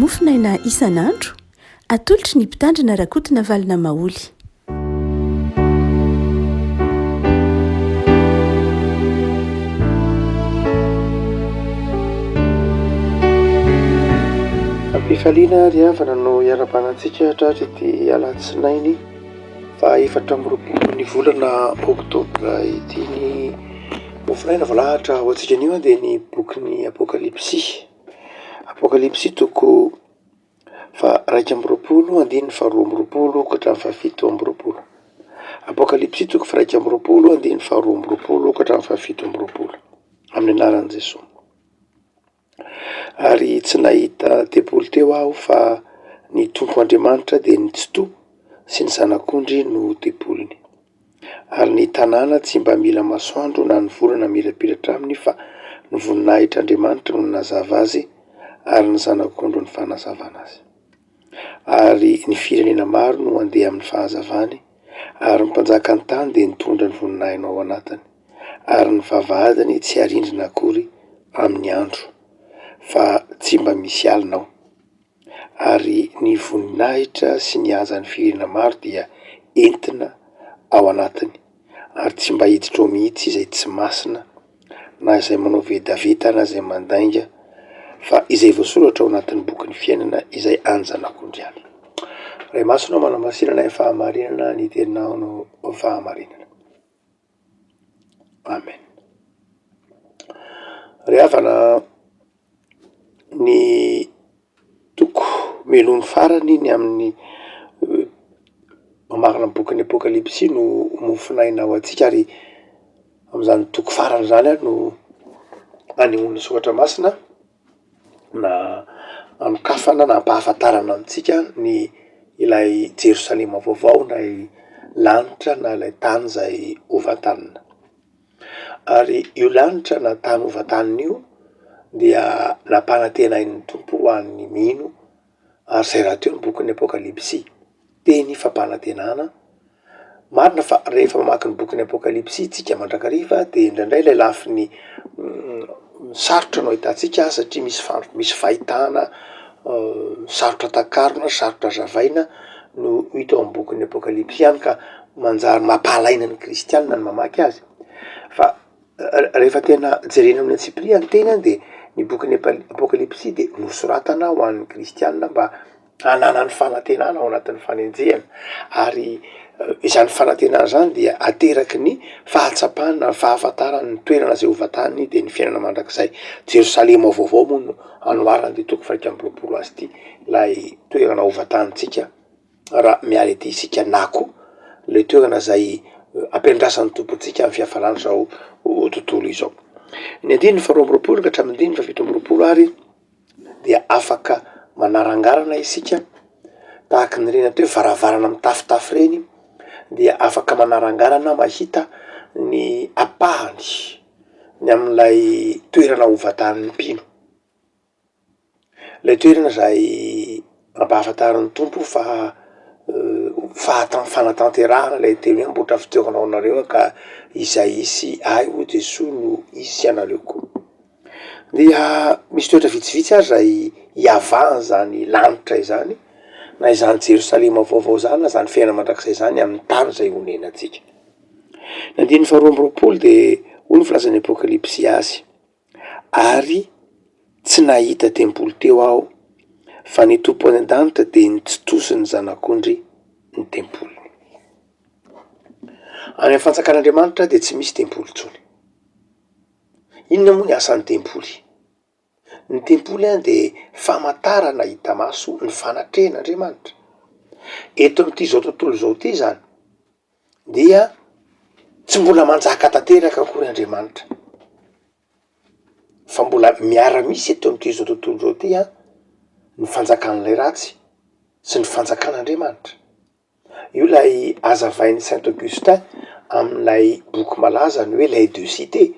mofinaina isan'andro atolotry ny mpitandrina rakotina valina maoly. Ampifaliana ry havana no iara-banantsika hatratra ity alatsinainy fa 4 ny volana oktobra ity ny mofinaina valahatra ho antsika anio dia ny bokyny apokalipsy. Apokalipsy toko fa 2 andiny fa 2 ka hatramin'ny 7. Apokalipsy toko fa 2 andiny fa 2 ka hatramin'ny 7 amin'ny anaran'i Jesosy. Ary tsy nahita tebolo teo aho fa ny tompo Andriamanitra dia ny tsoto sy ny zanak'ondry no teboliny. Ary ny tanàna tsy mba mila masoandro na ny volana mirapiratra aminy fa ny voninahitra Andriamanitra no nazava azy ary ny zanak'ondry ny fanazavana azy. Ary ny firenena maro no andeha amin'ny fahazavany ary ny mpanjaka ny tany dia nitondra ny voninahina ao anatiny ary ny vavahadiny tsy arindrina akory amin'ny andro fa tsy mba misy alinao. Ary ny voninahitra sy ny hazan'ny firenena maro dia entina ao anatiny ary tsy mba hiditra ao mihitsy izay tsy masina na izay manao vedaveta na izay mandainga fa izay voasoratra ao anatin'ny bokin'ny fiainana izay anjanak'ondry any. Ray masonao manamasinana ny fahamarinana ny teninao no fahamarinana. Amen. Ry havana, ny toko melony farany ny amin'ny mamarina bokin'ny apokalipsy no mofinaina ho antsika ary amin'izany toko farany zany no anehoan'ny soratra masina na anokafana na ampahafantarana amintsika ny ilay Jerosalema vaovao na lanitra na ilay tany izay hovatanina. Ary io lanitra na tany hovatanina io dia nampanantenain'ny tompo ho an'ny mino ary izay raha teo ny bokin'ny apokalipsy teny fampanantenana. Marina fa rehefa mamaky ny bokin'ny apokalipsy tsika mandrakariva dia indraindray ilay lafiny sarotra no ahitantsika satria misy fahitana sarotra takarona, sarotra zavaina no hita ao amin'ny bokin'ny apokalipsy ihany ka manjary mampahalaina ny kristianina ny mamaky azy. Fa rehefa tena jerena amin'ny antsipria ny teny dia ny bokin'ny apokalipsy dia nosoratana ho an'ny kristianina mba hanana ny fanantenana ao anatin'ny fanenjehana ary izany fanantenana zany dia ateraky ny fahatsapana, fahafantarana ny toerana izay hovatany dia ny fiainana mandrakizay. Jerosalema vaovao moa no anoarany dia toko fa 2 azy ity ilay toerana hovatanitsika raha miala ety isika na koa ilay toerana izay ampiandrasan'ny tompontsika amin'ny fiafarany izao tontolo izao. Ny 2 fa 2 ka hatramin'ny 5 fa 7 ary dia afaka manarangarana isika tahaka ny rena teo varavarana mitafitafy reny dia afaka manarangarana mahita ny apahany ny amin'ilay toerana hovatan'ny mpino. Ilay toerana izay ampahafantaran'ny tompo fa fanatanterahana ilay teny hoe mbotra fitoeranao nareo ka izay isy ahy ho Jesosy no isy anareo koa. Dia misy toetra vitsivitsy azy izay hiavahany zany lanitra izany na izany Jerosalema vaovao zany na izany fiainana mandrakizay zany amin'ny tany izay honenantsika. Ny 2 fa 2 dia hoy ny filazan'ny apokalipsy azy ary tsy nahita tembolo teo aho fa ny tompo any an-danitra dia nitsitosy ny zanak'ondry ny tembolony. Any amin'ny fanjakan'Andriamanitra dia tsy misy temboly intsony. Inona moa ny asan'ny temboly? Ny temboly dia famantarana hita maso ny fanatrehan'Andriamanitra. Eto amin'ity zao tontolo izao ity zany dia tsy mbola manjaka tanteraka akory Andriamanitra fa mbola miara-misy eto amin'ity zao tontolo izao ity ny fanjakan'ilay ratsy sy ny fanjakan'Andriamanitra. Io ilay hazavain'ny Saint Augustin amin'ilay boky malaza ny hoe les deux cités.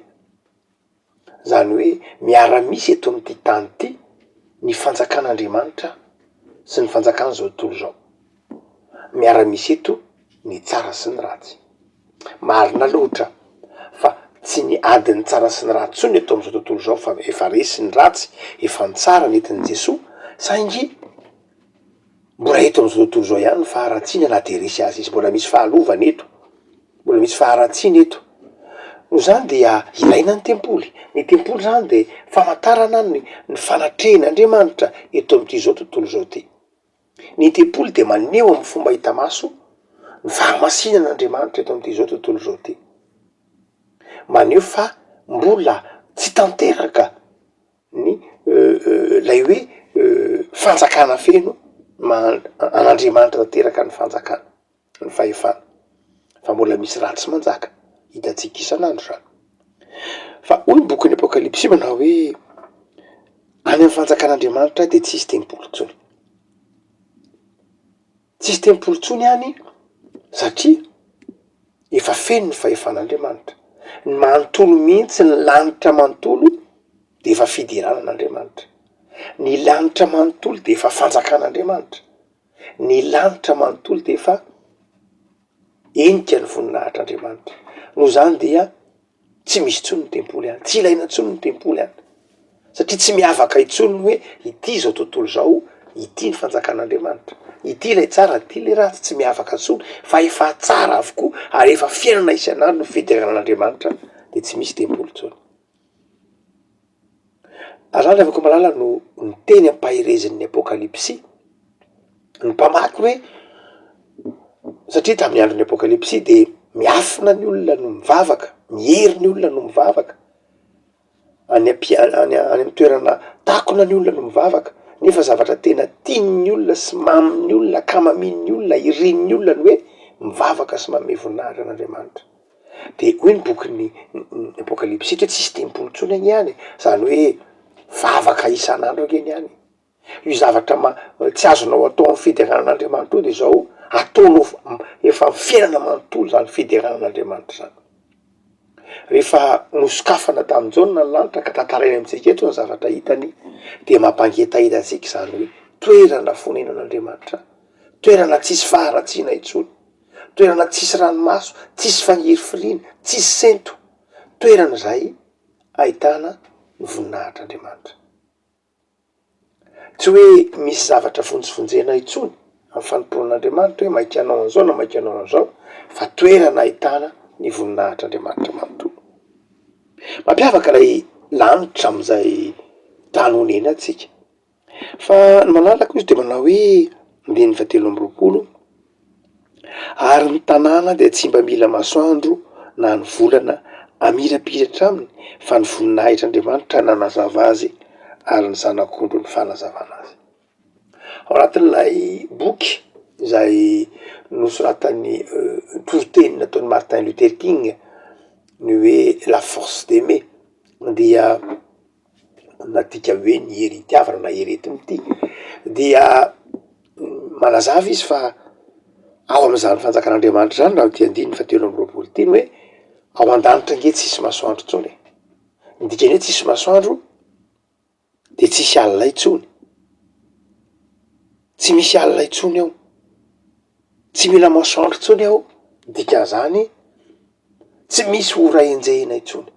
Zany hoe miara-misy eto amin'ity tany ity ny fanjakan'Andriamanitra sy ny fanjakan'izao tontolo izao. Miara-misy eto ny tsara sy ny ratsy. Marina loatra fa tsy ny adiny tsara sy ny ratsy tsony eto amin'izao tontolo izao fa efa resy ny ratsy, efa ny tsara nentin'i Jesosy saingy mbola eto am'izao tontolo zao ihany ny faharatsiany anaty resy azy izy, mbola misy fahalovana eto, mbola misy faharatsiany eto. No zany dia ilaina ny tempoly. Ny tempoly zany de famantarana ny fanatrehan'Andriamanitra eto am'ty zao tontolo zao ty. Ny tempoly de maneho amin'ny fomba hita maso ny fahamasinan'Andriamanitra eto am'ty zao tontolo zao ty. Maneho fa mbola tsy tanteraka ny lay hoe fanjakana feno an'Andriamanitra tanteraka ny fanjakana, ny fahefana, fa mbola misy ratsy manjaka hitatsika isan'andro zany. Fa hoy ny bokin'ny Apokalipsy manao hoe any amin'ny fanjakan'Andriamanitra de tsisy tempoly tsony, tsisy tempoly tsony any, satria efa feno ny fahefan'Andriamanitra. Ny manontolo mihitsy ny lanitra manontolo de efa fidiranan'Andriamanitra. Ny lanitra manontolo de efa fanjakan'Andriamanitra. Ny lanitra manontolo de efa enika ny voninahitr'Andriamanitra. No zany dia tsy misy tsony ny tempoly any, tsy ilaina tsony ny tempoly any, satria tsy miavaka itsony hoe ity zao tontolo zao, ity ny fanjakan'Andriamanitra, ity lay tsara, ity lay ratsy, tsy miavaka tsony, fa efa tsara avokoa ary efa fiainana isan'andro no fidiranan'Andriamanitra de tsy misy tempoly tsony. Azany afaka malala no ny teny ampahirezin'ny Apokalipsy ny mpamaky hoe, satria tamin'ny andron'ny Apokalipsy de miafina ny olona no mivavaka, miery ny olona no mivavaka, any amin'ny toerana takona ny olona no mivavaka, nefa zavatra tena tian'ny olona sy mamin'ny olona, kamamin'ny olona, irian'ny olona ny hoe mivavaka sy manome voninahitra an'Andriamanitra. De hoy ny bokin'ny Apokalipsy hoe tsisy tempoly tsony any ihany, zany hoe vavaka isan'andro akeny ihany. Io zavatra tsy azonao atao amin'ny fidiranan'Andriamanitra io de zao ataonao efa fiainana manontolo zany fidiranan'Andriamanitra zany. Rehefa nosokafana tamin'ny Jaona ny lanitra ka tantarainy amintsika eto ny zavatra hitany, de mampangetaita antsika zany hoe toerana fonenan'Andriamanitra, toerana tsisy faharatsiana intsony, toerana tsisy ranomaso, tsisy fangirifirina, tsisy sento, toerana zay ahitana ny voninahitr'Andriamanitra. Tsy hoe misy zavatra fonjifonjena intsony amin'ny fanompoan'Andriamanitra hoe maika anao an'izao na maika anao an'izao, fa toerana ahitana ny voninahitr'Andriamanitra manontolo. Mampiavaka lay lanitra am'izay tany honena tsika. Fa ny manaraka izy de manao hoe andininy 17 ary ny tanàna de tsy mba mila masoandro na ny volana amirapiratra aminy, fa ny voninahitr'Andriamanitra nanazava azy ary ny zanak'ondro ny fanazavana azy. Ao anatin'ilay boky izay nosoratan'ny toriteny nataon'ny Martin Luther King ny hoe la force d'aimer, dia natika hoe ny hery itiavana na heretiny ity, dia manazava izy fa ao am'izany fanjakan'Andriamanitra zany raha ty andininy 17 ity hoe ao an-danitra nge tsisy masoandro tsony. Ny dikany hoe tsisy masoandro de tsisy alina intsony, tsy misy alina intsony ao, tsy mila masoandro tsony ao, dikan'izany tsy misy ora enjehina intsony.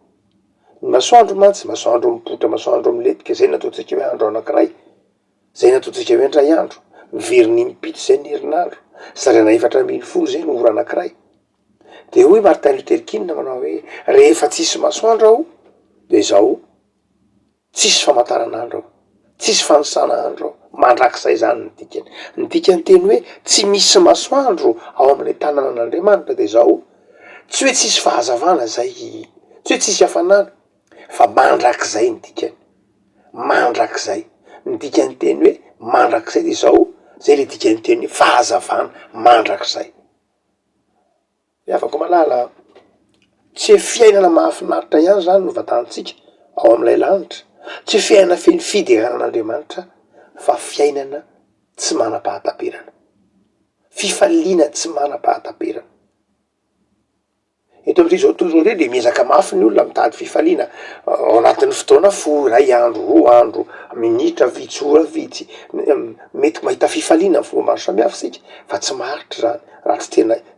Ny masoandro mantsy, masoandro mipotra, masoandro miletika, zay nataontsika hoe andro anankiray, zay nataontsika hoe indray andro, miveriny mipito zay ny herinandro, zarana 440 zay ny ora anankiray. De hoy Martin Luther King manao hoe rehefa tsisy masoandro ao de zao tsisy famantaran'andro ao, tsisy fanosana andro ao, mandrakizay zany ny dikany. Ny dikany teny hoe tsy misy masoandro ao amin'ny tanànan'Andriamanitra de zao tsy hoe tsisy fahazavana zay, tsy hoe tsisy hafanana, fa mandrakizay ny dikany, mandrakizay. Ny dikany teny hoe mandrakizay de zao zay le dikany teny hoe fahazavana mandrakizay. Afaka malala, tsy fiainana mahafinaritra ihany zany no vatantsika ao amin'ilay lanitra, tsy fiainana feno fidiranan'Andriamanitra, fa fiainana tsy manam-pahataperana, fifaliana tsy manam-pahataperana. Eto amin'ity zao tontolo zao de miezaka mafy ny olona mitady fifaliana ao anatin'ny fotoana ray andro, roa andro, minitra vitsy, ora vitsy, mety mahita fifaliana fomba maro samihafa sika, fa tsy maharitra zany raha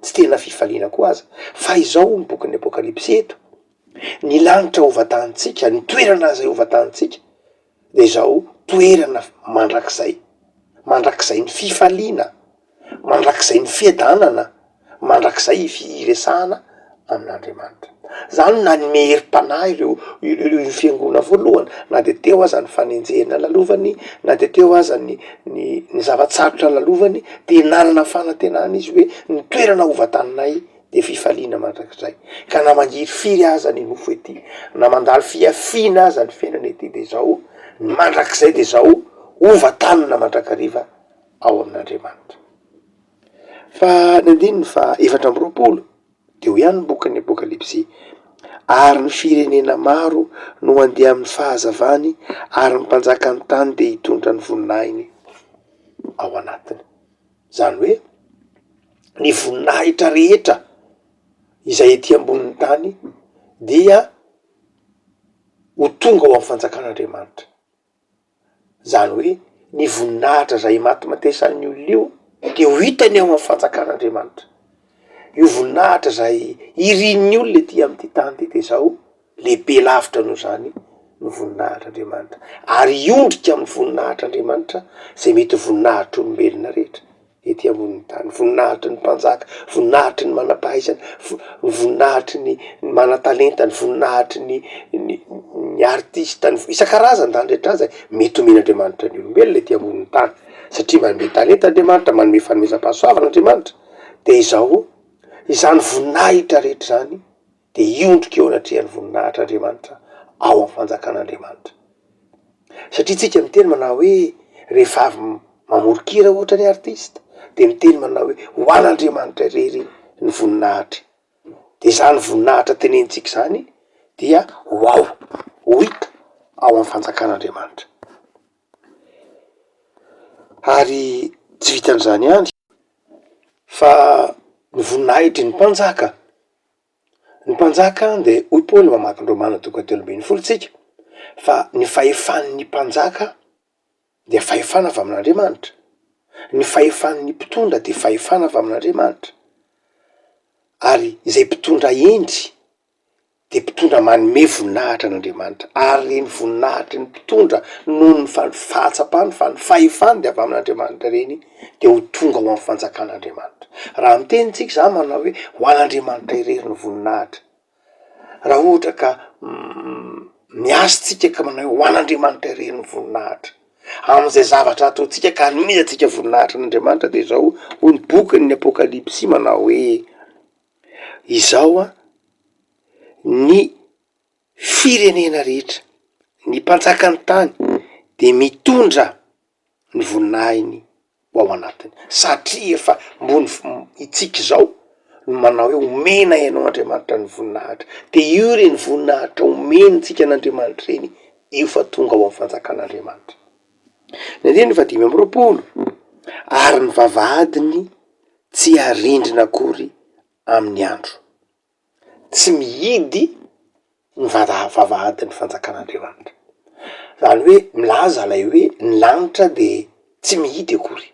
tsy tena fifaliana koa aza. Fa izao ny bokin'ny Apokalipsy eto, ny lanitra hovatantsika, ny toerana zay hovatantsika de zao toerana mandrakizay ny fifaliana, mandrakizay ny fiadanana, mandrakizay firesahana amin'Andriamanitra. Zany na ny meherim-panahy ireo fiangonana voalohany, na de teo aza ny fanenjehana lalovany, na de teo aza ny zavatsarotra lalovany, de nanana fanantenana izy hoe ny toerana ovatananay de fifaliana mandrakizay. Ka na mangiry firy aza ny nofo ety, na mandalo fiafiana aza ny fiainana ety, de zao ny mandrakizay de zao ovatanana mandrakariva ao amin'Andriamanitra. Fa ny andininy fa 4:20 de ho ihany ny bokin'ny Apokalipsy. Ary ny firenena maro no andeha amin'ny fahazavany, ary ny mpanjaka ny tany de hitondra ny voninahiny ao anatiny. Zany hoe ny voninahitra rehetra izay ety ambonin'ny tany dia ho tonga ao amin'ny fanjakan'Andriamanitra. Zany hoe ny voninahitra zay matimatesan'ny olona io de ho hitany ao amin'ny fanjakan'Andriamanitra. Io voninahitra zay irian'ny olona ety amin'ity tany ty de zao lehibe lavitra noho zany ny voninahitr'Andriamanitra, ary iondrika amin'ny voninahitr'Andriamanitra zay mety voninahitra olombelona rehetra ety ambonin'ny tany. Voninahitry ny mpanjaka, voninahitry ny manampahaizana, voninahitry ny manatalenta, ny voninahitry ny artista, ny isan-karazany zany rehetra zay mety omen'Andriamanitra ny olombelona ety ambonin'ny tany, satria manome talenta Andriamanitra, manome fanomezam-pahasoavana Andriamanitra. De izao izany voninahitra rehetra zany de iondrika eo anatrehan'ny voninahitr'Andriamanitra ao amin'ny fanjakan'Andriamanitra. Satria tsika miteny manao hoe rehefa avy mamorokira ohatra ny artista de miteny manao hoe ho an'Andriamanitra irery ny voninahitry. De zany voninahitra tenenitsika zany dia ho hita ao amin'ny fanjakan'Andriamanitra. Ary tsy vitan'izany ihany fa ny voninahitry ny mpanjaka. Ny mpanjaka de hoy Paoly mamaky ny Romana 12:20 tsika fa ny fahefan'ny mpanjaka de fahefana avy amin'Andriamanitra. Ny fahefan'ny mpitondra de fahefana avy amin'Andriamanitra. Ary izay mpitondra endry de mpitondra manome voninahitra an'Andriamanitra, ary ny voninahitry ny mpitondra noho ny fahatsapany fa ny fahefany de avy amin'Andriamanitra reny de ho tonga ao amin'ny fanjakan'Andriamanitra. Raha mitenitsika za manao hoe ho an'Andriamanitra irery ny voninahitra, raha ohatra ka miasotsika ka manao hoe ho an'Andriamanitra irery ny voninahitra am'izay zavatra ataotsika ka hanomezantsika voninahitra an'Andriamanitra, de zao hoy ny bokin'ny Apokalipsy manao hoe izao ny firenena rehetra, ny mpanjakany tany de mitondra ny voninahiny ao anatiny, satria efa mbony itsika zao manao hoe omena ianao Andriamanitra ny voninahitra, de io reny voninahitra omenitsika an'Andriamanitra reny efa tonga ao amin'ny fanjakan'Andriamanitra. Ny andininy fa 5:20 ary ny vavahadiny tsy harindrina akory amin'ny andro, tsy mihidy ny vavahadin'ny fanjakan'Andriamanitra. Zany hoe milaza lay hoe ny lanitra de tsy mihidy akory,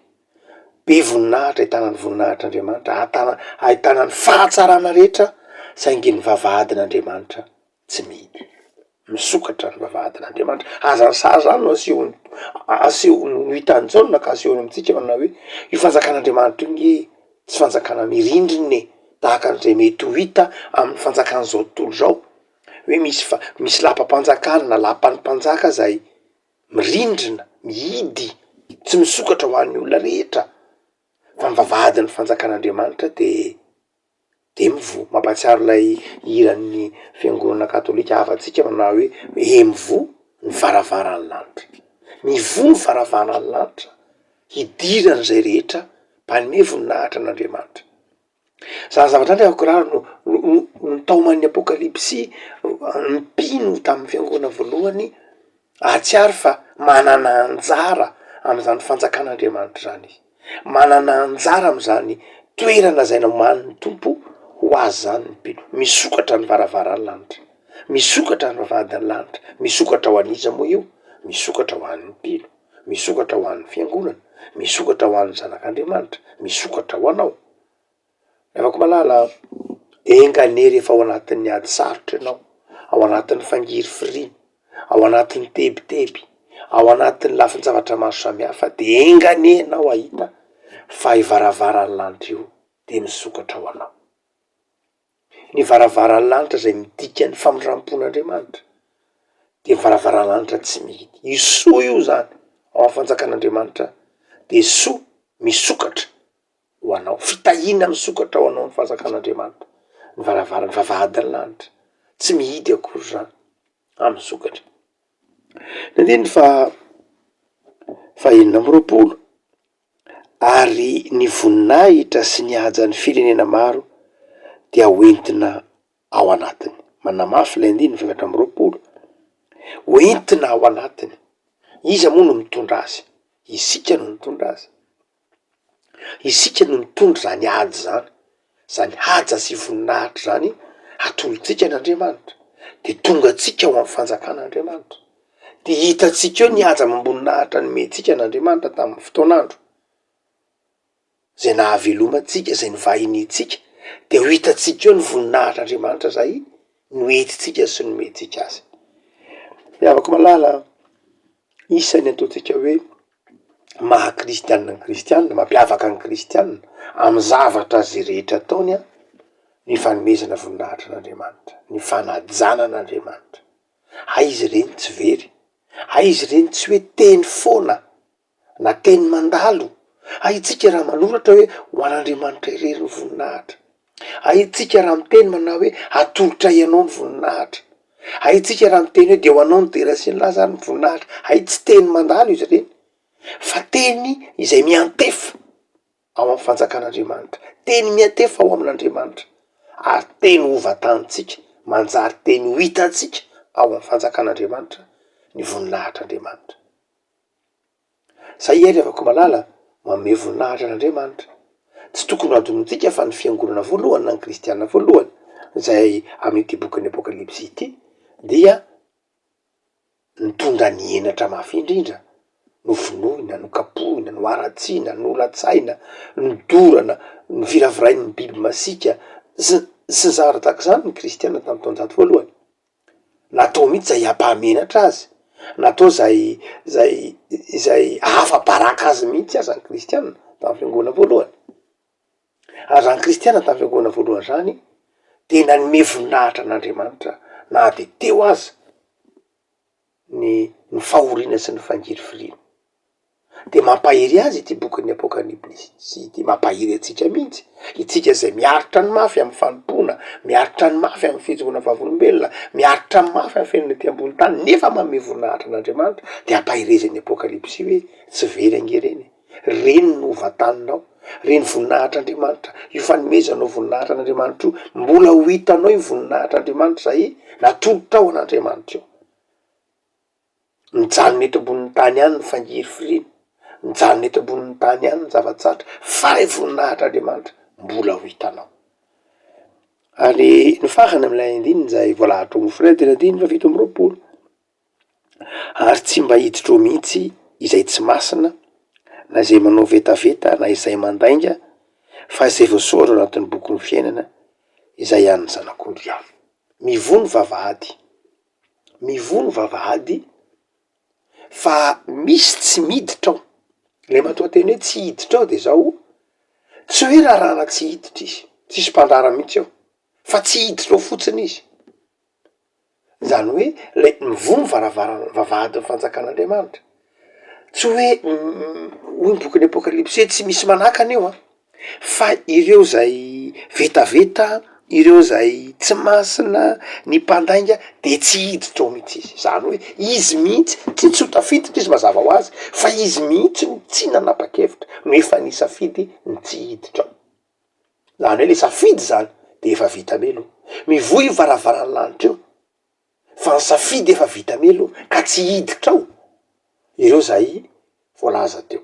be voninahitra ahitana ny voninahitr'Andriamanitra, ahitana ny fahatsarana rehetra, saingy ny vavahadin'Andriamanitra tsy mihidy, misokatra ny vavahadin'Andriamanitra. Aza ny sary zany no aseho no hitan'izao na ka asehony amitsika manao hoe io fanjakan'Andriamanitra io nge tsy fanjakana mirindriny tahaka an'izay mety ho hita amin'ny fanjakan'izao tontolo zao, hoe misy lapam-panjakana na lapan'ny mpanjaka zay mirindrina, mihidy, tsy misokatra ho an'ny olona rehetra. Fa ny vavahadin'ny fanjakan'Andriamanitra de mivo. Mampatsiaro lay hiran'ny fiangonana katolika avantsika manao hoe mivo ny varavaran'ny lanitra, mivo ny varavaran'ny lanitra hidirana zay rehetra mpanome voninahitra an'Andriamanitra. Zany zavatra ny akoraro no tauman'ny Apokalipsy mpino tamin'ny fiangonana voalohany atsiary fa manana anjara am'izany fanjakan'Andriamanitra zany izy, manana anjara am'izany toerana zay namohan'ny tompo ho azy zany ny mpino, misokatra ny varavaran'ny lanitra, misokatra ny vavahadin'ny lanitra, misokatra ho an'iza moa io, misokatra ho an'ny mpino, misokatra ho an'ny fiangonana, misokatra ho an'ny zanak'Andriamanitra, misokatra ho anao. Afaka malala enganery efa ao anatin'ny ady sarotra ianao, ao anatin'ny fangiry firiny, ao anatin'ny tebiteby, ao anatin'ny lafiny zavatra maro samihafa de enganenao ahita fa ivaravaran'ny lanitra io de misokatra ao anao. Ny varavaran'ny lanitra zay midika ny famindrampon'Andriamanitra de varavaran'ny lanitra tsy mihidy. I soa io zany ao amin'ny fanjakan'Andriamanitra de soa misokatra ho anao, fitahina misokatra ho anao ny fanjakan'Andriamanitra, ny varavarany vavahadin'ny lanitra tsy mihidy akory zany amin'ny sokatra. Nandiny fa enina amby roapolo ary ny voninahitra sy ny hajan'ny firenena maro dia hoentina ao anatiny. Manamafy ilay andiny efatra amby roapolo, hoentina ao anatiny. Iza moa no mitondra azy? Isika no mitondra azy. Isika no mitondra zany ady zany, zany haja sy voninahitra zany atolotsika n'Andriamanitra de tonga atsika ao amin'ny fanjakan'Andriamanitra. De hitatsika eo ny haja mamboninahitra nomentsika n'Andriamanitra tamin'ny fotoan'andro zay nahavelomantsika, zay nivahinitsika, de ho hitatsika eo ny voninahitr'Andriamanitra zay noentitsika sy nomentsika azy. Miavaka malala isany ataotsika hoe maha-kristianina ny kristianina, mampiavaka ny kristianina amin'ny zavatra zay rehetra ataony ny fanomezana voninahitra n'Andriamanitra, ny fanajana n'Andriamanitra. Izy reny tsy very, izy reny tsy hoe teny foana na teny mandalo. Tsika raha manoratra hoe ho an'Andriamanitra irery ny voninahitra. Tsika raha miteny manao hoe atolotra ianao ny voninahitra. Tsika raha miteny hoe de ho anao ny dera sy ny lazary ny voninahitra. Tsy teny mandalo izy reny, fa teny izay miantefa ao amin'ny fanjakan'Andriamanitra, teny miantefa ao amin'Andriamanitra, ary teny hovatanitsika, manjary teny ho hitatsika ao amin'ny fanjakan'Andriamanitra ny voninahitr'Andriamanitra. Zay ary avako malala manome voninahitra n'Andriamanitra. Tsy tokony ho adonontsika fa ny fiangonana voalohany na ny kristianina voalohany zay amin'ity bokin'ny Apokalipsy ity dia nitondra ny henatra mafy indrindra, no vonoina, no kapohina, no aratsiana, no latsaina, no dorana, no viravirainy ny biby masika sy zavatra tahaka izany ny kristianina tamin'ny taonjato voalohany. Natao mihitsy zay hampahamenatra azy, natao zay ahafa-baraka azy mihitsy aza ny kristianina tamin'ny fiangonana voalohany. Ary raha ny kristianina tamin'ny fiangonana voalohany zany de nanome voninahitra n'Andriamanitra na de teo aza ny fahoriana sy ny fangirifirina. De mampahery azy ity bokin'ny Apokalipsy ity, mampahery atsika mihitsy, itsika zay miaritra ny mafy amin'ny fanompona, miaritra ny mafy amin'ny fihetsikona vavolombelona, miaritra ny mafy amin'ny fiainana ety ambony tany, nefa manome voninahitra n'Andriamanitra, de ampaherezan'ny Apokalipsy hoe tsy very ange reny, reny no hovatanonao, reny voninahitr'Andriamanitra, io fanomezanao voninahitra n'Andriamanitra io, mbola ho hitanao io voninahitr'Andriamanitra zay natolotra ao an'Andriamanitra io. Mijanona eto ambonin'ny tany any ny fangirifirina, mijanona eto ambonin'ny tany any ny zava-tsatra, fa ny voninahitr'Andriamanitra mbola ho hitanao. Ary ny farany amin'ilay andininy zay voalahatra ho mofo tena andininy fa fito amby roapolo. Ary tsy mba hiditra ao mihitsy izay tsy masina, na izay manao vetaveta, na izay mandainga, fa izay voasoratra ao anatin'ny bokin'ny fiainana, izay ihany zanak'ondry avy. Mivono vavahady, mivono vavahady, fa misy tsy miditra ao. Le matoa teny hoe tsy hiditra ao de zao, tsy hoe rarana tsy hiditra izy, tsisy mpandrara mihitsy ao, fa tsy hiditra ao fotsiny izy. Zany hoe le mivono vavahady ny fanjakan'Andriamanitra. Tsy hoe hoy ny bokin'ny Apokalipsy hoe tsy misy manakana eo fa ireo zay vetaveta, ireo zay tsy masina, ny mpandainga de tsy hiditra ao mihitsy izy. Zany hoe izy mihitsy tsy tsotafiditra izy mazava ho azy, fa izy mihitsy no tsy nanapa-kevitra no efa nisafidy ny tsy hiditra ao. Zany hoe le safidy zany de efa vita melo, mivoy varavaran'ny lanitra eo, fa ny safidy efa vita melo ka tsy hiditra ao ireo zay voalaza teo.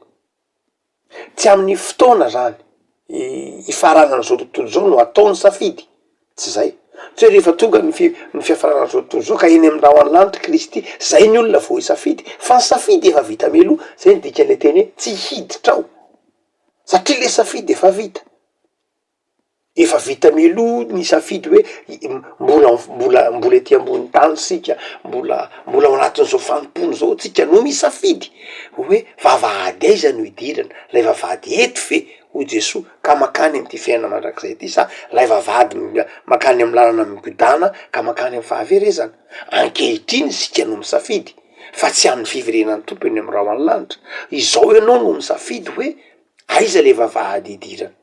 Tsy amin'ny fotoana zany ifaranan'izao tontolo zao no ataony safidy, tsy zay. Tsy hoe rehefa tonga ny fiafaranan'izao tontolo zao ka eny amin'ny raho any lanitra Kristy, zay ny olona vao hisafidy, fa ny safidy efa vita melo. Zay ny dikan'ilay teny hoe tsy hiditra ao, satria le safidy efa vita. efa vita milo ny safidy hoe mbola ety ambony tany sika, mbola ao anatin'izao fanompony zao tsika no misafidy hoe vavahady aiza no idirana, lay vavahady eto ve ho Jesoa ka makany am'ty fiainana mandrakizay ty, sa lay vavahady makany amy lalana mikodana ka makany amy fahaverezana. Ankehitriny sika no misafidy fa tsy amin'ny fiverenany tompo eny amy raho any lanitra. Izao ianao no misafidy hoe aiza le vavahady idirana,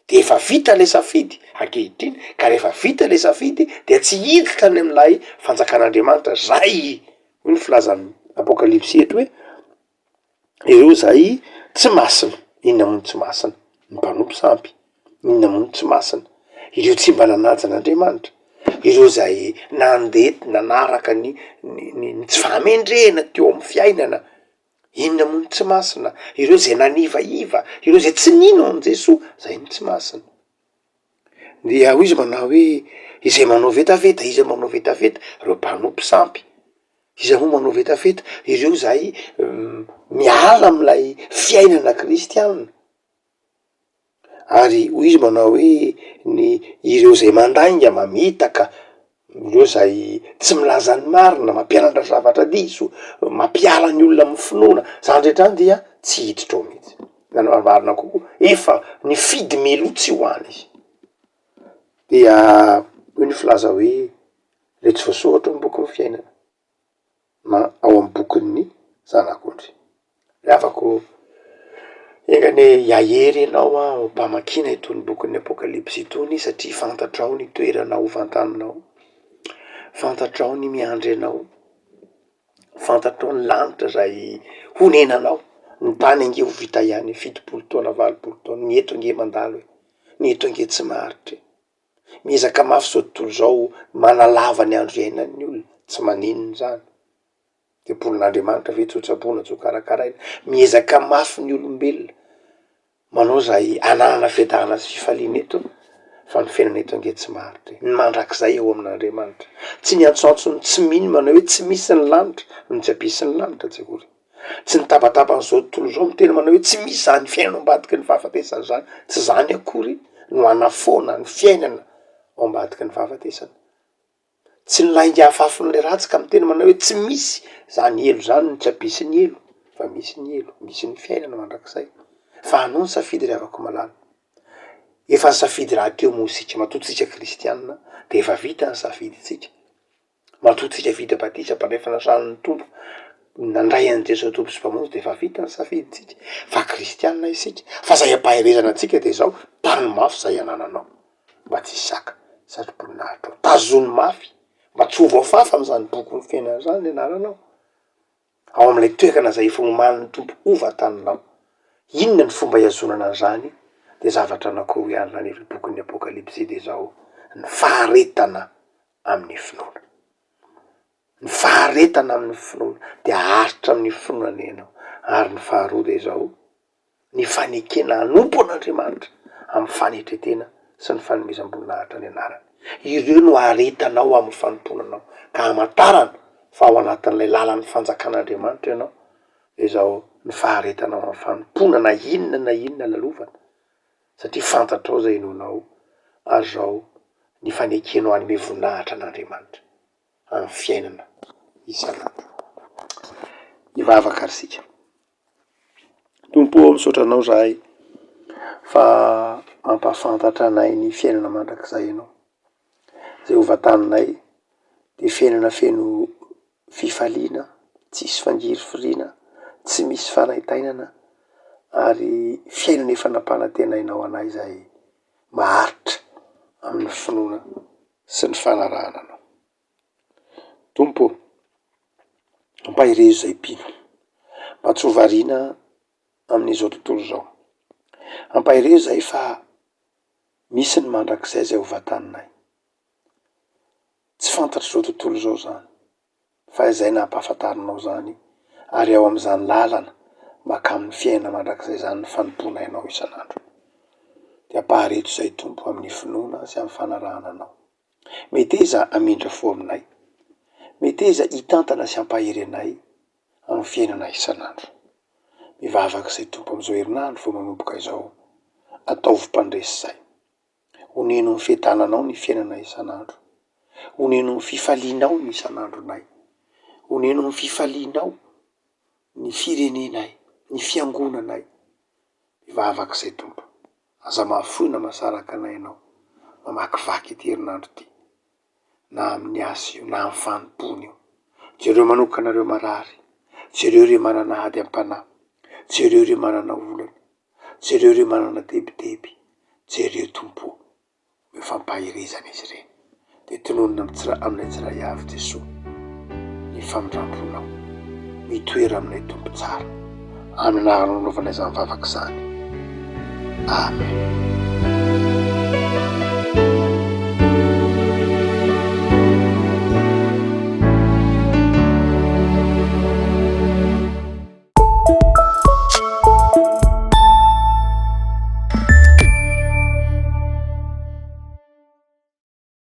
de efa vita le safidy ankehitriny, ka rehefa vita le safidy de tsy hiditra any am'lay fanjakan'Andriamanitra. Zay hoy ny filazan'ny apokalipsy eto hoe ireo zay tsy masina. Inona moa tsy masina? Ny mpanompo sampy. Inona moa tsy masina? Ireo tsy mba nanaja an'Andriamanitra, ireo zay nandety nanaraka ny tsy fahamendrena teo amy fiainana. Inona moa tsy masina? Ireo zay nanivaiva, ireo zay tsy nino an Jesoa, zay no tsy masina. De ao izy manao hoe izay manao vetaveta, izy manao vetaveta reo mpanompo sampy. Iza moa manao vetaveta? Ireo zay miala am'lay fiainana kristianina. Ary hoy izy manao hoe ireo zay mandainga mamitaka, ireo zay tsy milaza ny marina, mampianatra zavatra diso, mampiala ny olona amy finoana, zany rehetrany dia tsy hiditra ao mihitsy. Nanao marina kokoa efa ny fidy milo tsy hoany izy. Dia hoy ny filaza hoe le tsy voasoratra amy bokin'ny fiainana na ao amy bokin'ny zanak'ondry. Le afako engane iahery ianao ho mpamakina itony bokin'ny apokalipsy itony, satria fantatrao ny toerana hovantaninao, fantatrao ny miandry anao, fantatrao ny lanitra zay honenanao. Ny tany ange ho vita ihany 70 taona 80 taona, ny eto ange mandalo e, ny eto ange tsy maharitra. Miezaka mafy zao tontolo zao manalava ny andro iainan'ny olona, tsy maninona zany. Tempolin'Andriamanitra ve tsotsaboina tsokarakaraina, miezaka mafy ny olombelona manao zay ananana fiadarana sy fifaliana eto, fa ny fiainana eto ange tsy maharitra. Ny mandrakizay eo amin'Andriamanitra, tsy ny antsoantsony tsy mino manao hoe tsy misy ny lanitra, ny tsy ampisy ny lanitra tsekory. Tsy ny tabataba-n'izao tontolo zao miteny manao hoe tsy misy zany fiainana ambadiky ny fahafatesana zany, tsy zany akory no anafoana ny fiainana ao ambadiky ny fahafatesana. Tsy ny lainga afafon'le ratsy ka miteny manao hoe tsy misy zany elo zany no tsy ampisy ny elo, fa misy ny elo, misy ny fiainana mandrakizay. Fa anao ny safidy ry havako malala. Efa ny safidy raha teo moa sika matoa-tsika kristianina, de efa vita ny safidy tsika. Matoa-tsika vita batisa mpanray fanasan'ny tompo, nandray an'i Jesosy tompo sy mpamonjy, de efa vita ny safidy tsika. Fa kristianina isika, fa zay ampaherezana tsika de zao, tany mafy zay anananao mba tsy saka sady boninahitra. Tazony mafy mba tsy ho voafafa am'zany bokon'ny fiainana zany anaranao, ao am'lay toerana zay efa omanin'ny tompo hovantaninao. Inona ny fomba hiazonana an'izany? De zavatra anankiroa ihany lany ery bokin'ny apokalipsy de zao: ny faharetana amin'ny finoana. Ny faharetana amin'ny finoana, de aharitra amin'ny finoana ianao. Ary ny faharoa de zao: ny fanekena anompo an'Andriamanitra amy fanetretena sy ny fanomezam-boninahitra ny anarany. Ireo no aretanao amy fanomponanao, ka amatarana fa ao anatin'ilay lalan'ny fanjakan'Andriamanitra ianao. De zao ny faharetanao amy fanompona na inona lalovana, satria fantatrao zay nonao, ary zao ny fanekenao anome voninahitra an'Andriamanitra amy fiainana isanandro. Ivavaka ary sika. Tompo misaotra anao zahay fa ampafantatra anay ny fiainana mandrakizay ianao, zay hovantaninay de fiainana feno fifaliana, tsisy fangiry-firiana, tsy misy fanaitainana, ary fiainana efa nampanantenainao anay zay maharitra amin'ny finoana sy ny fanarahana anao. Tompo, ampahirezo zay mpino, mba tsy ho variana amin'izao tontolo zao. Ampahirezo zay fa misy ny mandrakizay zay hovantaninay. Tsy fantatry zao tontolo zao zany, fa izay nampahafantarinao zany, ary ao am'izany lalana makamin'ny fiainana mandrakizay zany ny fanomponainao isanandro. De ampahareto zay tompo amin'ny finoana sy amy fanarahana anao. Meteza amindra fo aminay, meteza hitantana sy ampahery anay amy fiainana isanandro. Mivavaky zay tompo am'izao herinandro vao manomboka izao, ataovy mpandresy zay. oneno ny fiadananao ny fiainana isan'andro, oneno ny fifalianao ny isan'andronay, oneno ny fifalianao ny firenenay, ny fiangonanay. Ivavak'izay Tompo, aza mahafoina masaraka anay ianao, mamakivaky ity herinandro ty, na amin'ny asa io, na amin'ny fanompony io. Jereo manokanareo marary, jereo re manana ady am-panahy, jereo re manana olana, jereo re manana debideby, jereo Tompo, mifampahirizana izy ireny. De tononona aminay tsiray avy Jesosy, ny famindramponao, mitoera aminay Tompo tsara, amin'ny anaranao naovanay izany vavaka izany. Amen.